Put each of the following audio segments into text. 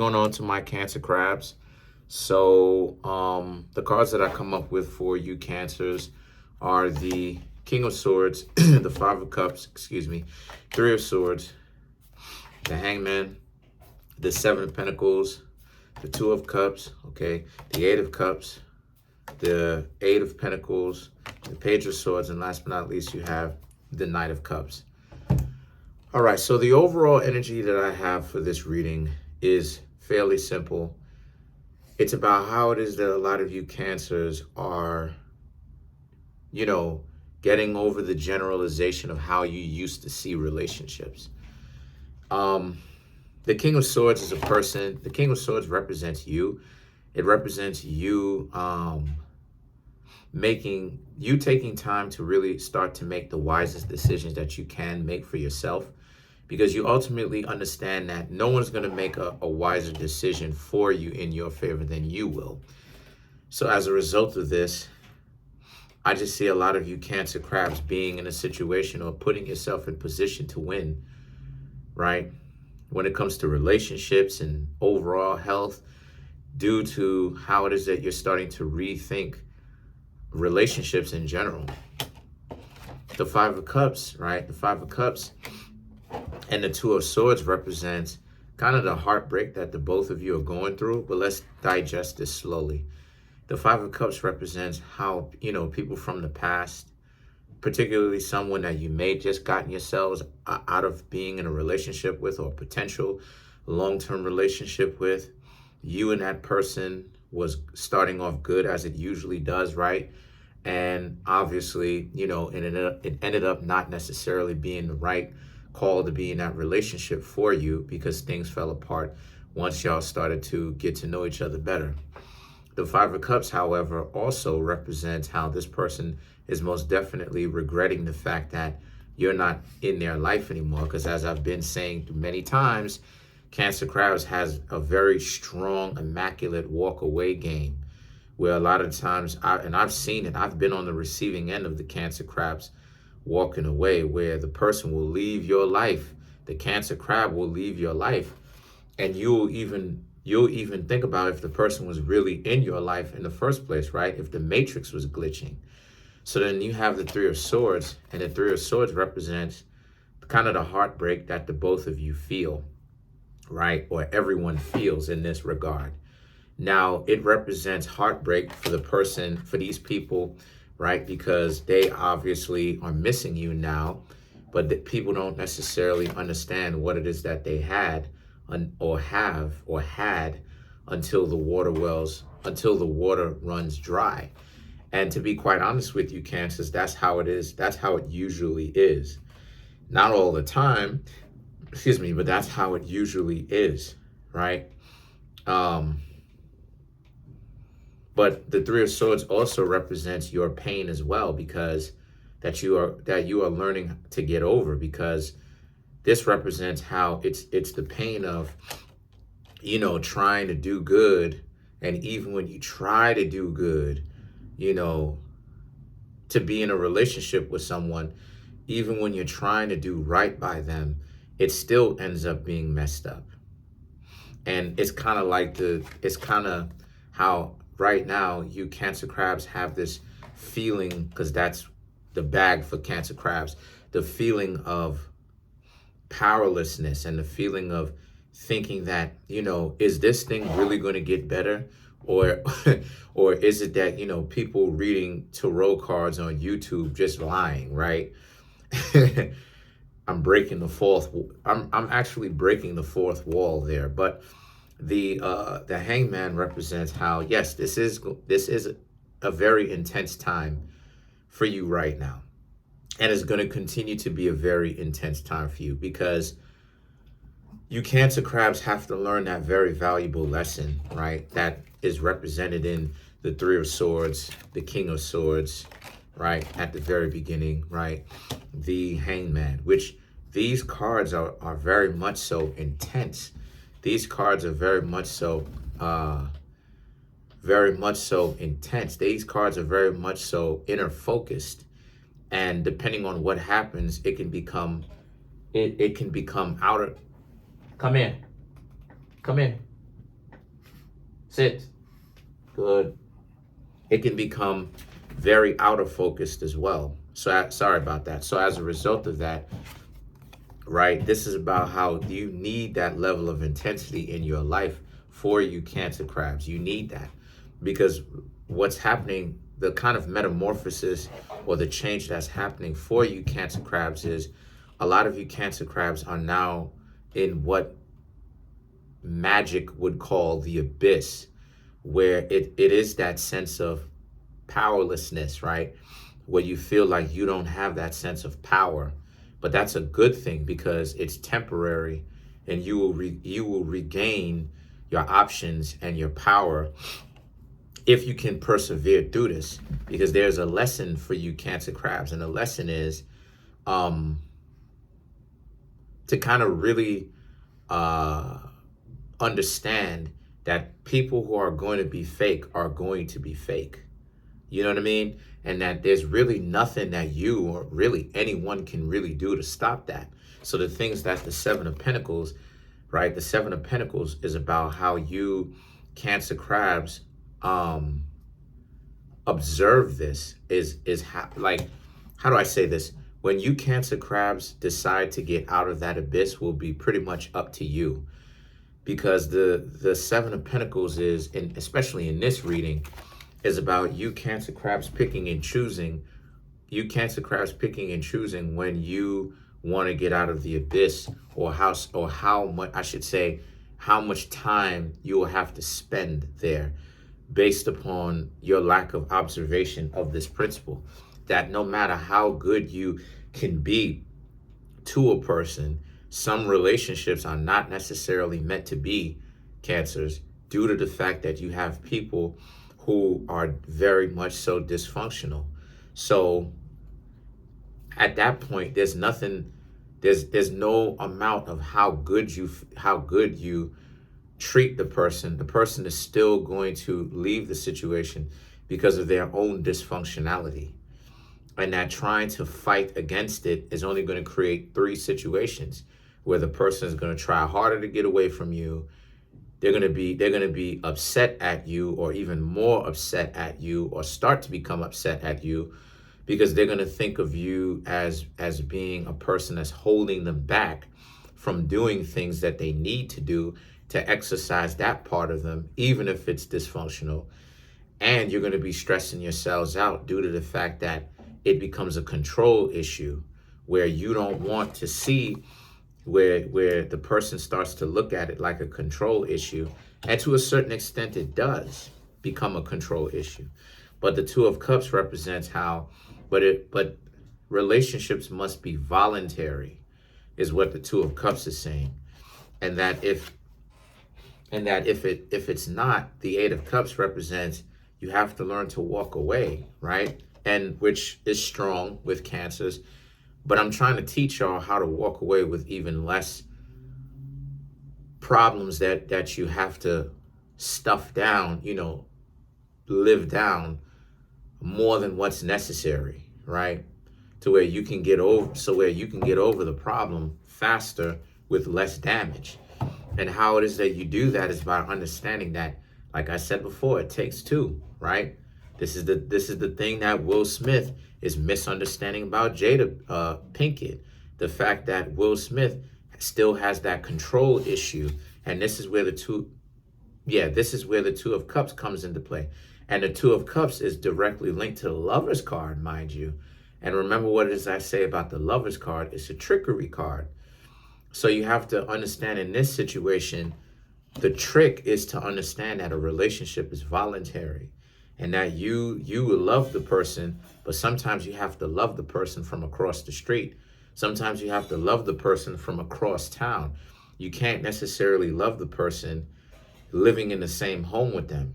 Going on to my Cancer crabs. So the cards that I come up with for you Cancers are the King of Swords, the Five of Cups, excuse me, Three of Swords, the Hangman, the Seven of Pentacles, the Two of Cups, okay, the Eight of Cups, the Eight of Pentacles, the Page of Swords, and last but not least, you have the Knight of Cups. All right, so the overall energy that I have for this reading is fairly simple. It's about how it is that a lot of you Cancers are, getting over the generalization of how you used to see relationships. The King of Swords is a person. The King of Swords represents you. It represents you taking time to really start to make the wisest decisions that you can make for yourself, because you ultimately understand that no one's going to make a wiser decision for you in your favor than you will. So as a result of this, I just see a lot of you Cancer crabs being in a situation or putting yourself in position to win, right? When it comes to relationships and overall health, due to how it is that you're starting to rethink relationships in general. The Five of Cups, right? The Five of Cups and the Two of Swords represents kind of the heartbreak that the both of you are going through, but let's digest this slowly. The Five of Cups represents how, people from the past, particularly someone that you may just gotten yourselves out of being in a relationship with, or potential long-term relationship with, you and that person was starting off good, as it usually does, right? And obviously, it ended up not necessarily being the right call to be in that relationship for you, because things fell apart once y'all started to get to know each other better. The Five of Cups, however, also represents how this person is most definitely regretting the fact that you're not in their life anymore, because as I've been saying many times, Cancer crabs has a very strong, immaculate walk away game, where a lot of times, I've seen it, I've been on the receiving end of the Cancer crabs walking away, where the person will leave your life. The Cancer crab will leave your life, and you'll even think about if the person was really in your life in the first place, right? If the matrix was glitching. So then you have the Three of Swords, and the Three of Swords represents kind of the heartbreak that the both of you feel, right? Or everyone feels in this regard. Now, it represents heartbreak for the person, for these people, right? Because they obviously are missing you now, but the people don't necessarily understand what it is that they had or had until the water runs dry. And to be quite honest with you, Cancers, that's how it is. That's how it usually is. Not all the time, but that's how it usually is, right? But the Three of Swords also represents your pain as well, because that you are learning to get over, because this represents how it's the pain of, trying to do good. And even when you try to do good, to be in a relationship with someone, even when you're trying to do right by them, it still ends up being messed up. And it's kind of how right now you Cancer crabs have this feeling, because that's the bag for Cancer crabs, the feeling of powerlessness and the feeling of thinking that, is this thing really going to get better? Or or is it that, people reading tarot cards on YouTube just lying, right? I'm actually breaking the fourth wall there. But the Hangman represents how, yes, this is a very intense time for you right now. And it's going to continue to be a very intense time for you, because you Cancer crabs have to learn that very valuable lesson, right? That is represented in the Three of Swords, the King of Swords, right? At the very beginning, right? The Hangman, which these cards are very much so intense. These cards are very much so intense. These cards are very much so inner focused. And depending on what happens, it can become outer. Come in. Sit. Good. It can become very out of focused as well. So sorry about that. So as a result of that, right, this is about how you need that level of intensity in your life for you Cancer crabs. You need that because what's happening, the kind of metamorphosis or the change that's happening for you Cancer crabs is a lot of you Cancer crabs are now in what magic would call the abyss, where it is that sense of powerlessness, right? Where you feel like you don't have that sense of power. But that's a good thing because it's temporary, and you will regain your options and your power if you can persevere through this. Because there's a lesson for you Cancer crabs, and the lesson is to kind of really understand that people who are going to be fake are going to be fake. You know what I mean? And that there's really nothing that you or really anyone can really do to stop that. So the things that the Seven of Pentacles, right? The Seven of Pentacles is about how you Cancer crabs observe this is how, like, how do I say this? When you Cancer crabs decide to get out of that abyss will be pretty much up to you. Because the Seven of Pentacles is, and especially in this reading, is about you Cancer crabs picking and choosing. You Cancer crabs picking and choosing when you want to get out of the abyss, or how much, I should say, how much time you will have to spend there, based upon your lack of observation of this principle. That no matter how good you can be to a person, some relationships are not necessarily meant to be Cancers, due to the fact that you have people who are very much so dysfunctional. So at that point, there's nothing, there's no amount of how good you treat the person. The person is still going to leave the situation because of their own dysfunctionality. And that trying to fight against it is only going to create three situations where the person is going to try harder to get away from you. They're going to be upset at you, or even more upset at you, or start to become upset at you, because they're going to think of you as being a person that's holding them back from doing things that they need to do to exercise that part of them, even if it's dysfunctional. And you're going to be stressing yourselves out due to the fact that it becomes a control issue, where you don't want to see where the person starts to look at it like a control issue. And to a certain extent, it does become a control issue. But the Two of Cups represents how, but relationships must be voluntary, is what the Two of Cups is saying. And that if it's not, the Eight of Cups represents you have to learn to walk away, right? And which is strong with Cancers. But I'm trying to teach y'all how to walk away with even less problems that you have to stuff down, live down more than what's necessary, right? Where you can get over the problem faster with less damage. And how it is that you do that is by understanding that, like I said before, it takes two, right? This is the thing that Will Smith is misunderstanding about Jada Pinkett. The fact that Will Smith still has that control issue. And this is where the Two of Cups comes into play. And the Two of Cups is directly linked to the Lover's card, mind you. And remember what it is I say about the Lover's card. It's a trickery card. So you have to understand in this situation, the trick is to understand that a relationship is voluntary. And that you will love the person, but sometimes you have to love the person from across the street. Sometimes you have to love the person from across town. You can't necessarily love the person living in the same home with them.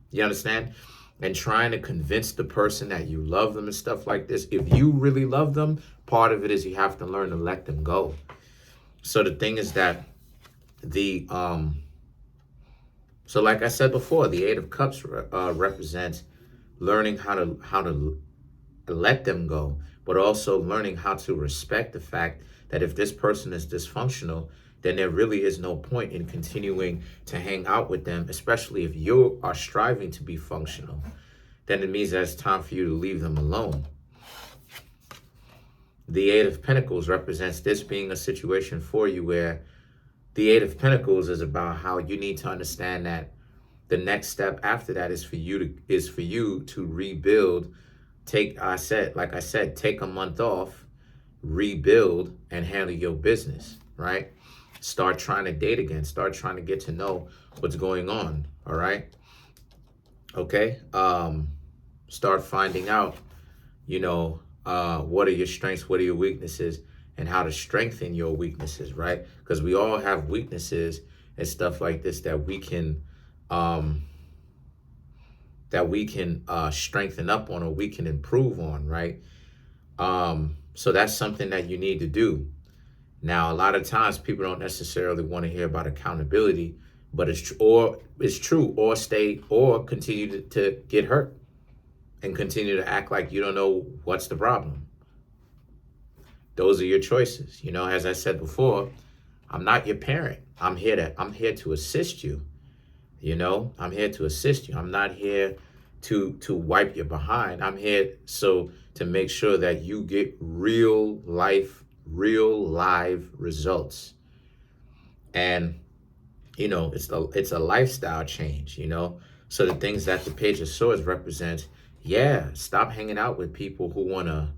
You understand? And trying to convince the person that you love them and stuff like this. If you really love them, part of it is you have to learn to let them go. So the thing is that so like I said before, the Eight of Cups represents learning how to let them go, but also learning how to respect the fact that if this person is dysfunctional, then there really is no point in continuing to hang out with them, especially if you are striving to be functional. Then it means that it's time for you to leave them alone. The Eight of Pentacles represents this being a situation for you where the Eight of Pentacles is about how you need to understand that the next step after that is for you to rebuild. Like I said, take a month off, rebuild, and handle your business, right? Start trying to date again. Start trying to get to know what's going on, all right? Okay? Start finding out, what are your strengths, what are your weaknesses, and how to strengthen your weaknesses, right? Because we all have weaknesses and stuff like this that we can strengthen up on, or we can improve on, right? So that's something that you need to do. Now, a lot of times people don't necessarily want to hear about accountability, but it's true, or continue to get hurt and continue to act like you don't know what's the problem. Those are your choices. As I said before, I'm not your parent. I'm here to assist you. I'm here to assist you. I'm not here to wipe your behind. I'm here to make sure that you get real live results. And it's a lifestyle change, So the things that the Page of Swords represents, stop hanging out with people who wanna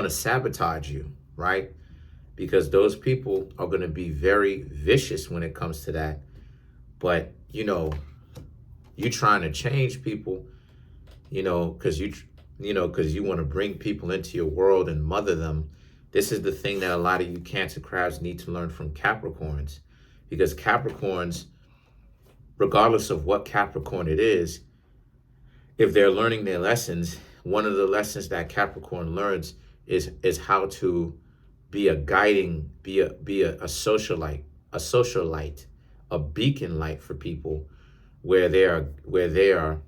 sabotage you, right? Because those people are going to be very vicious when it comes to that. But, you trying to change people, because you want to bring people into your world and mother them. This is the thing that a lot of you Cancer crowds need to learn from Capricorns. Because Capricorns, regardless of what Capricorn it is, if they're learning their lessons, one of the lessons that Capricorn learns is how to be a guiding, be a socialite, a beacon light for people, where they are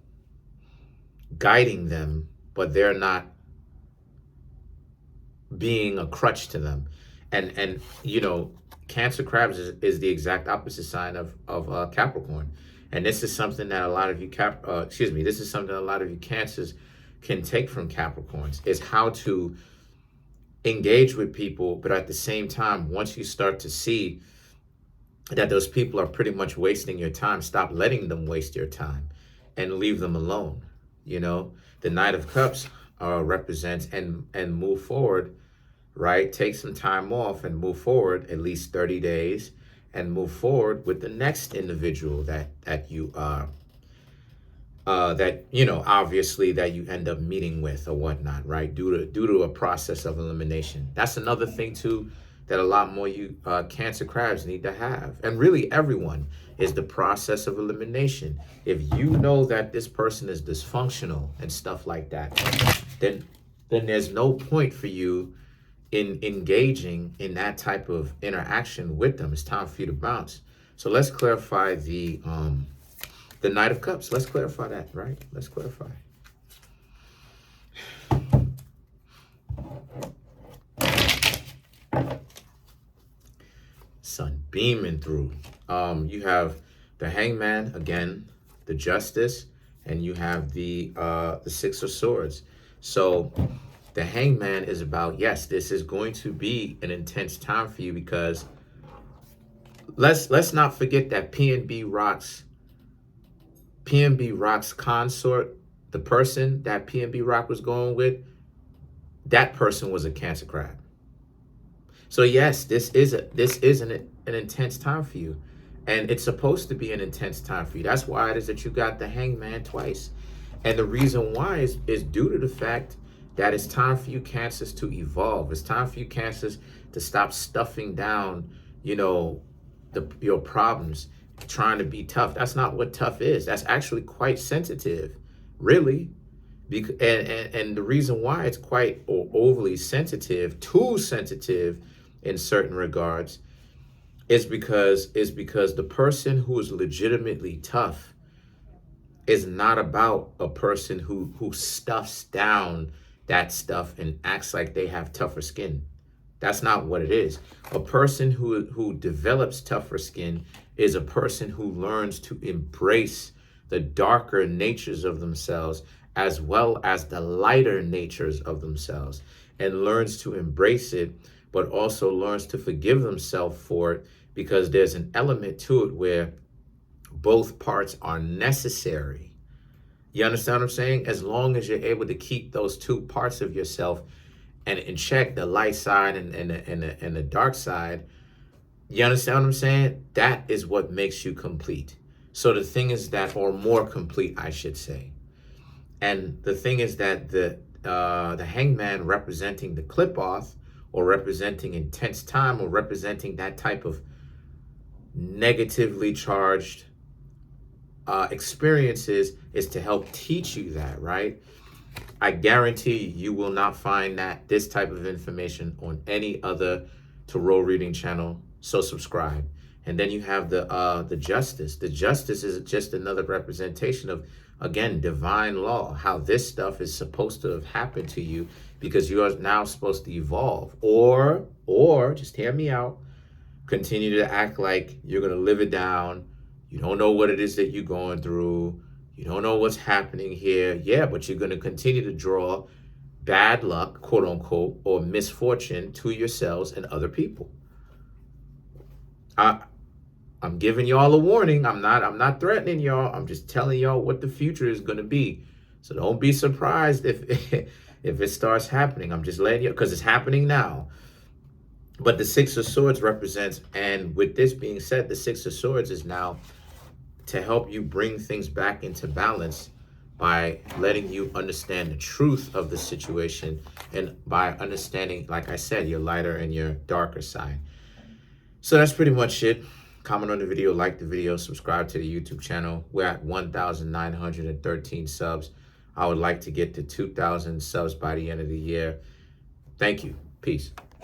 guiding them, but they're not being a crutch to them. And Cancer crabs is the exact opposite sign of Capricorn. And this is something that a lot of you this is something a lot of you Cancers can take from Capricorns, is how to engage with people, but at the same time, once you start to see that those people are pretty much wasting your time, stop letting them waste your time and leave them alone. The Knight of Cups represents and move forward, right? Take some time off and move forward, at least 30 days, and move forward with the next individual that you obviously that you end up meeting with or whatnot, right? Due to a process of elimination. That's another thing too that a lot more you Cancer crabs need to have, and really everyone, is the process of elimination. If you know that this person is dysfunctional and stuff like that, then there's no point for you in engaging in that type of interaction with them. It's time for you to bounce. So let's clarify the Knight of Cups. Let's clarify that, right? Let's clarify. Sun beaming through. You have the Hangman again, the Justice, and you have the Six of Swords. So the Hangman is about, yes, this is going to be an intense time for you, because let's not forget that PNB Rock's consort, the person that PNB Rock was going with, that person was a Cancer crab. So yes, this is an intense time for you, and it's supposed to be an intense time for you. That's why it is that you got the Hangman twice, and the reason why is due to the fact that it's time for you Cancers to evolve. It's time for you Cancers to stop stuffing down, your problems, trying to be tough. That's not what tough is. That's actually quite sensitive, really. And the reason why it's quite overly sensitive, too sensitive in certain regards, is because the person who is legitimately tough is not about a person who stuffs down that stuff and acts like they have tougher skin. That's not what it is. A person who develops tougher skin is a person who learns to embrace the darker natures of themselves as well as the lighter natures of themselves, and learns to embrace it, but also learns to forgive themselves for it, because there's an element to it where both parts are necessary. You understand what I'm saying? As long as you're able to keep those two parts of yourself and in check, the light side and the dark side, you understand what I'm saying? That is what makes you complete. So the thing is that, or more complete, I should say. And the thing is that the hangman representing the clip-off, or representing intense time, or representing that type of negatively charged experiences, is to help teach you that, right? I guarantee you will not find this type of information on any other tarot reading channel. So subscribe. And then you have the justice. The justice is just another representation of, again, divine law, how this stuff is supposed to have happened to you because you are now supposed to evolve. Or just hear me out, continue to act like you're going to live it down. You don't know what it is that you're going through. You don't know what's happening here. Yeah, but you're going to continue to draw bad luck, quote unquote, or misfortune to yourselves and other people. I'm giving y'all a warning. I'm not threatening y'all. I'm just telling y'all what the future is going to be. So don't be surprised if if it starts happening. I'm just letting you, because it's happening now. But the Six of Swords represents, and with this being said, the Six of Swords is now to help you bring things back into balance by letting you understand the truth of the situation, and by understanding, like I said, your lighter and your darker side. So that's pretty much it. Comment on the video, like the video, subscribe to the YouTube channel. We're at 1,913 subs. I would like to get to 2,000 subs by the end of the year. Thank you. Peace.